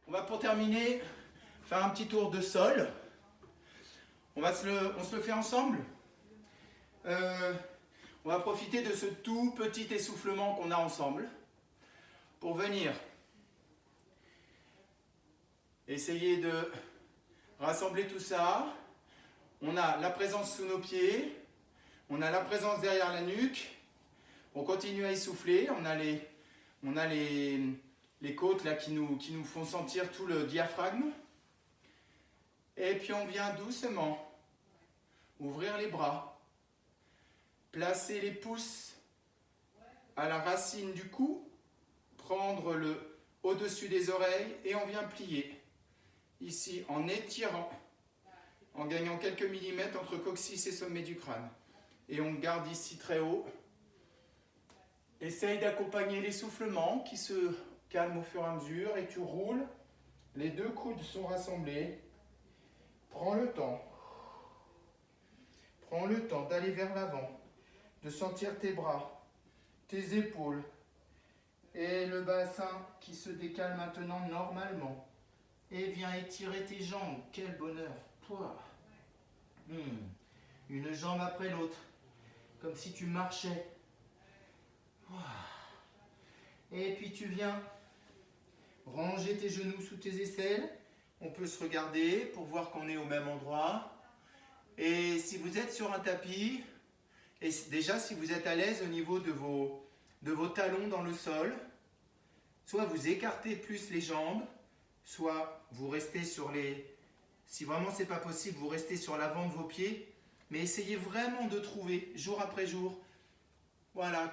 On va pour terminer faire un petit tour de sol. On se le fait ensemble. On va profiter de ce tout petit essoufflement qu'on a ensemble pour venir essayer de rassembler tout ça. On a la présence sous nos pieds, on a la présence derrière la nuque. On continue à essouffler, on a les côtes là, qui nous font sentir tout le diaphragme. Et puis on vient doucement ouvrir les bras, placer les pouces à la racine du cou, prendre le au-dessus des oreilles et on vient plier. Ici en étirant, en gagnant quelques millimètres entre coccyx et sommet du crâne. Et on garde ici très haut. Essaye d'accompagner l'essoufflement qui se calme au fur et à mesure et tu roules. Les deux coudes sont rassemblés. Prends le temps. Prends le temps d'aller vers l'avant, de sentir tes bras, tes épaules et le bassin qui se décale maintenant normalement. Et viens étirer tes jambes. Quel bonheur. Une jambe après l'autre, comme si tu marchais. Et puis tu viens ranger tes genoux sous tes aisselles. On peut se regarder pour voir qu'on est au même endroit. Et si vous êtes sur un tapis, et déjà si vous êtes à l'aise au niveau de vos talons dans le sol, soit vous écartez plus les jambes, soit vous restez sur les... Si vraiment c'est pas possible, vous restez sur l'avant de vos pieds. Mais essayez vraiment de trouver, jour après jour, voilà,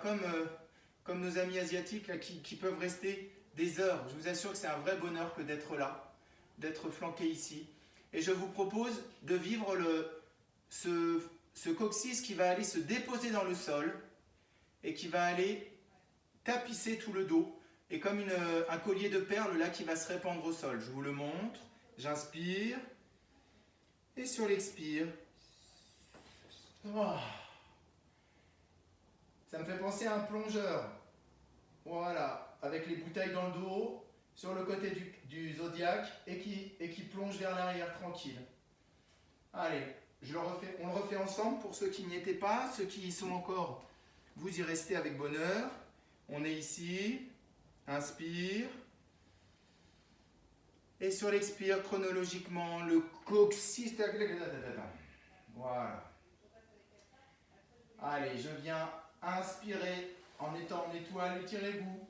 comme nos amis asiatiques là, qui peuvent rester des heures. Je vous assure que c'est un vrai bonheur que d'être là, d'être flanqué ici. Et je vous propose de vivre ce coccyx qui va aller se déposer dans le sol et qui va aller tapisser tout le dos. Et comme un collier de perles là qui va se répandre au sol. Je vous le montre. J'inspire. Et sur l'expire. Ça me fait penser à un plongeur. Voilà, avec les bouteilles dans le dos, sur le côté du zodiaque et qui plonge vers l'arrière tranquille. Allez, on le refait ensemble pour ceux qui n'y étaient pas, ceux qui y sont encore, vous y restez avec bonheur. On est ici, inspire. Et sur l'expire, chronologiquement, le coccyx. Voilà. Allez, je viens inspirer en étant en étoile, étirez-vous.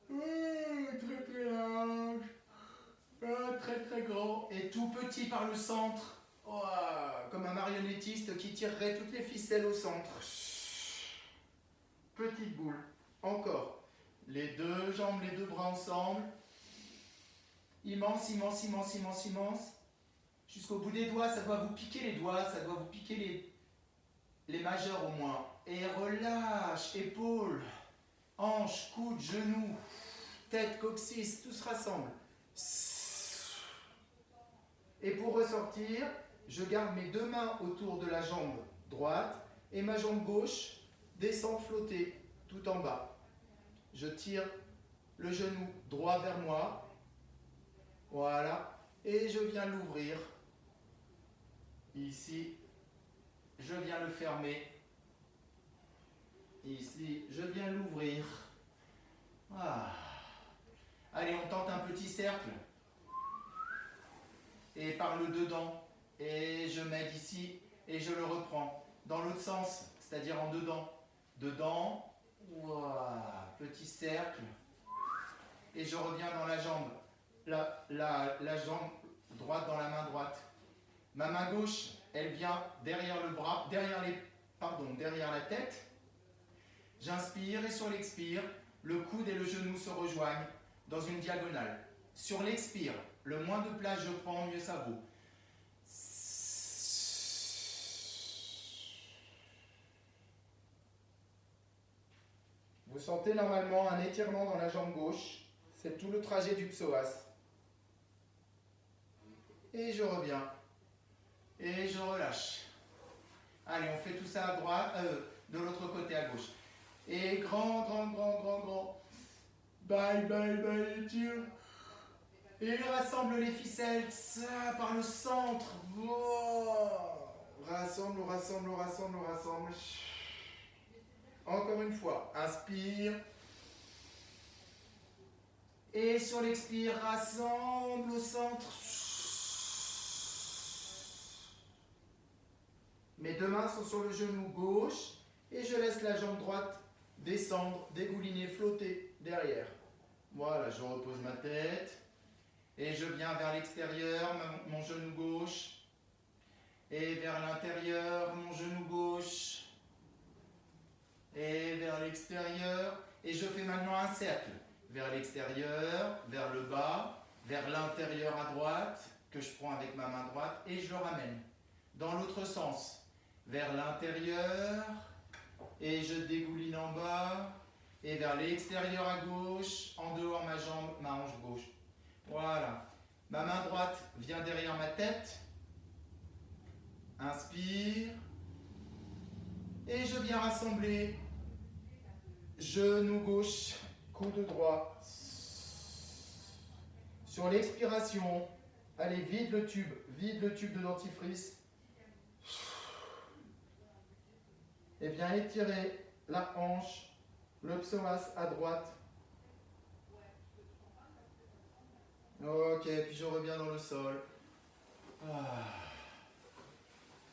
Très très large, très très grand et tout petit par le centre, comme un marionnettiste qui tirerait toutes les ficelles au centre. Petite boule, encore. Les deux jambes, les deux bras ensemble. Immense, immense, immense, immense, immense. Jusqu'au bout des doigts, ça doit vous piquer les doigts, ça doit vous piquer les majeurs au moins. Et relâche, épaules, hanches, coudes, genoux, tête, coccyx, tout se rassemble. Et pour ressortir, je garde mes deux mains autour de la jambe droite et ma jambe gauche descend flotter tout en bas. Je tire le genou droit vers moi. Voilà. Et je viens l'ouvrir. Ici, je viens le fermer. Ici, je viens l'ouvrir. Allez, on tente un petit cercle. Et par le dedans. Et je m'aide ici et je le reprends. Dans l'autre sens, c'est-à-dire en dedans. Dedans. Petit cercle. Et je reviens dans la jambe. La jambe droite dans la main droite. Ma main gauche, elle vient derrière le bras, derrière la tête. J'inspire et sur l'expire, le coude et le genou se rejoignent dans une diagonale. Sur l'expire, le moins de place je prends, mieux ça vaut. Vous sentez normalement un étirement dans la jambe gauche. C'est tout le trajet du psoas. Et je reviens. Et je relâche. Allez, on fait tout ça à droite, de l'autre côté à gauche. Et grand, grand, grand, grand, grand. Bye, bye, bye, étire. Et rassemble les ficelles, ça, par le centre. Oh. Rassemble, rassemble, rassemble, rassemble. Encore une fois, inspire. Et sur l'expire, rassemble au centre. Mes deux mains sont sur le genou gauche et je laisse la jambe droite descendre, dégouliner, flotter derrière. Voilà, je repose ma tête et je viens vers l'extérieur, mon genou gauche, et vers l'intérieur, mon genou gauche, et vers l'extérieur. Et je fais maintenant un cercle vers l'extérieur, vers le bas, vers l'intérieur à droite, que je prends avec ma main droite, et je le ramène dans l'autre sens, vers l'intérieur, et je dégouline en bas, et vers l'extérieur à gauche, en dehors ma jambe, ma hanche gauche. Voilà. Ma main droite vient derrière ma tête. Inspire. Et je viens rassembler genou gauche, coude droit. Sur l'expiration, allez, vide le tube de dentifrice. Et viens étirer la hanche, le psoas à droite. Ok, puis je reviens dans le sol.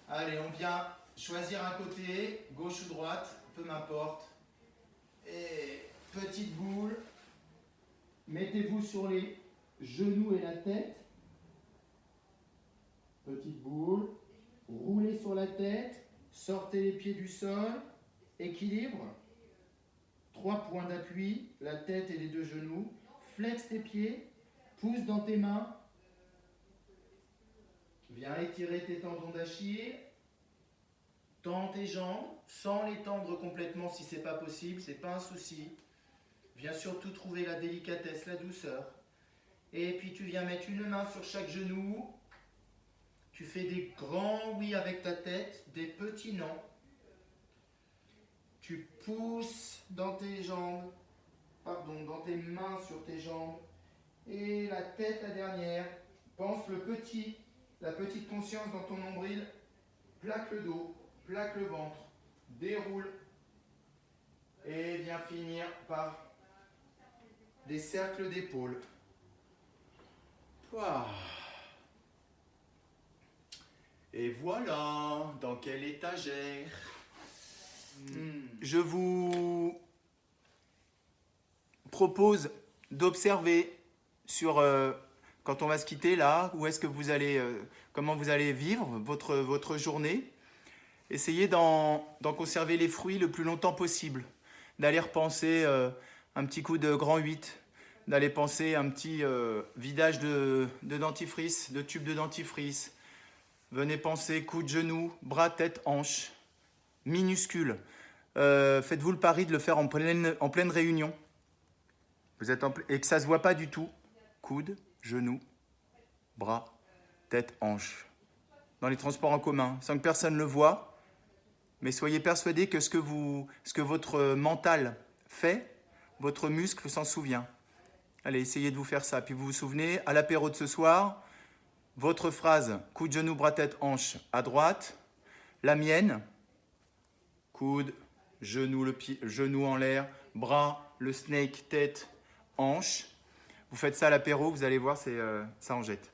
Allez, on vient choisir un côté, gauche ou droite, peu m'importe. Et petite boule. Mettez-vous sur les genoux et la tête. Petite boule. Roulez sur la tête. Sortez les pieds du sol. Équilibre. 3 points d'appui, la tête et les deux genoux. Flex tes pieds. Pousse dans tes mains. Viens étirer tes tendons d'Achille. Tends tes jambes sans les tendre complètement si ce n'est pas possible, ce n'est pas un souci. Viens surtout trouver la délicatesse, la douceur. Et puis tu viens mettre une main sur chaque genou. Tu fais des grands oui avec ta tête, des petits non. Tu pousses dans tes jambes, dans tes mains sur tes jambes. Et la tête, la dernière. Pense la petite conscience dans ton nombril. Plaque le dos, plaque le ventre. Déroule. Et viens finir par des cercles d'épaules. Et voilà, dans quelle étagère. Je vous propose d'observer sur quand on va se quitter là, où est-ce que vous allez, comment vous allez vivre votre journée. Essayez d'en conserver les fruits le plus longtemps possible, d'aller repenser un petit coup de grand 8, d'aller penser un petit vidage de dentifrice, de tube de dentifrice. Venez penser coup de genou, bras, tête, hanche, minuscule. Faites-vous le pari de le faire en pleine réunion. Et que ça ne se voit pas du tout. Coude, genou, bras, tête, hanche. Dans les transports en commun, sans que personne ne le voie. Mais soyez persuadés que ce que votre mental fait, votre muscle s'en souvient. Allez, essayez de vous faire ça. Puis vous vous souvenez, à l'apéro de ce soir, votre phrase, coude, genou, bras, tête, hanche, à droite. La mienne, coude, genou en l'air, bras, le snake, tête, hanche. Vous faites ça à l'apéro, vous allez voir, ça en jette.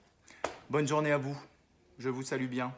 Bonne journée à vous. Je vous salue bien.